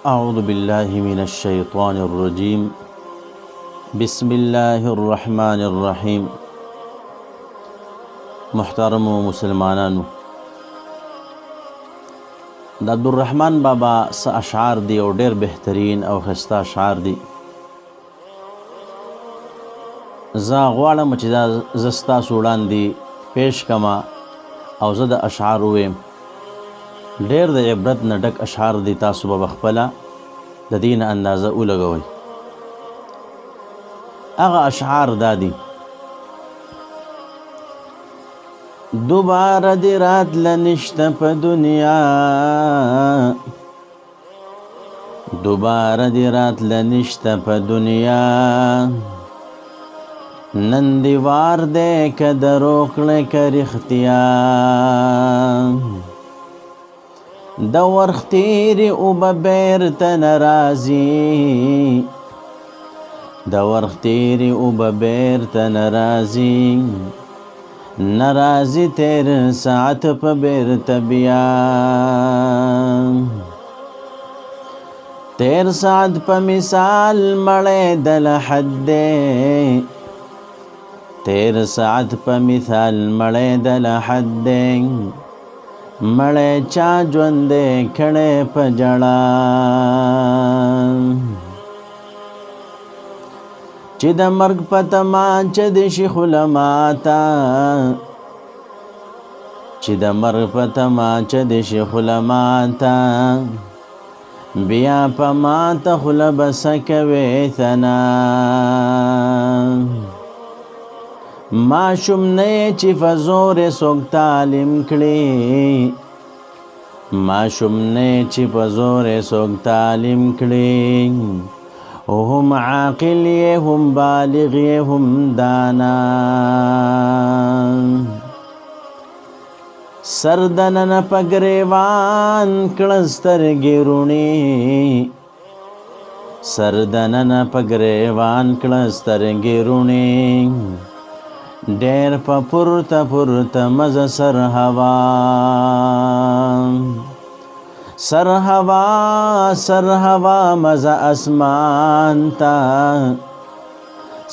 أعوذ بالله من الشيطان الرجيم بسم الله الرحمن الرحیم. محترم مسلمانانو، د عبدالرحمن بابا څه اشعار دي او ډېر بهترین او ښایسته اشعار دي. زه غواړم چې دا زه ستاسو وړاندې پیش کما او زه د اشعار وویم. ډېر د عبرت نه ډک اشعار دي، تاسو به خپله د دې نه اندازه ولګوئ. هغه اشعار دا دي: دوباره دې راتله نشته په دنیا، دوباره دې راتله نشته په دنیا، نن دې وار دی که دروغ کړې که رښتیا، د وخت تېرې اوبه بېرته نه راځي، د وخت تېرې اوبه بېرته نه راځي، نه راځي تېر ساعت په بېرته بیا، تېر ساعت په مثال مړی د لحد دی، تېر ساعت په مثال مړی د لحد دی، مړی چا ژوندی کړی په ژړا، چې د مرګ په تمانچه دې شي خوله ماته، چې د مرګ په تمانچه دې شي خوله ماته، بیا په ماته خوله به څه کوې ثنا، ماشوم نه یې چې په زور یې څوک تعلیم کړي، ماشوم نه یې چې په زور یې څوک تعلیم کړي، هم عاقل یې هم بالغ یې هم دانا، سر دننه په ګریوان کړه سترګې روڼې، سر دننه په ګریوان کړه سترګې روڼې، ډېر په پورته پورته مزه سر هوا، سر هوا سر هوا مزه اسمان تا،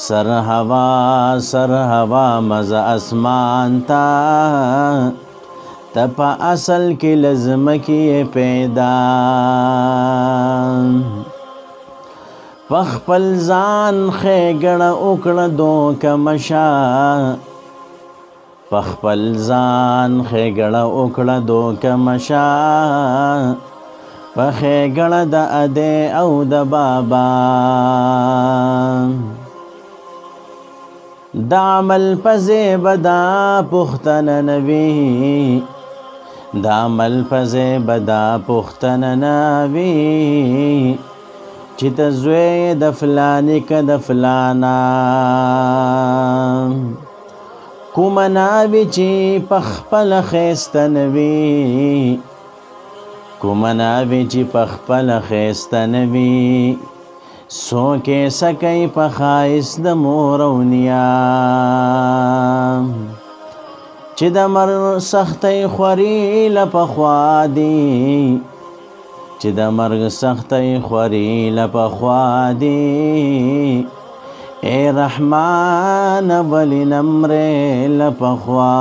سر هوا سر هوا مزه اسمان تا، ته په اصل کې لزمکې پیدا، پخپل ځان ښېګڼه وکړه دوکه مشه، پخپل ځان ښېګڼه وکړه دوکه مشه، په ښېګڼه د ادې او د بابا، د عمل په زیبه دا پوښتنه نه وي، د عمل په زیبه دا پوښتنه نه وي، چې ته زوی د فلانې که د فلانا، کومه ناوې چې پخپله ښایسته نه وي، کومه ناوې چې پخپله ښایسته نه وي، څوک یې څه کوي په ښایست د مور او نیا، چې د مرګ سختۍ خوري له پخوا دي، چې د مرګ سختۍ خوري له پخوا دي، ای رحمان ولې نمرې له پخوا.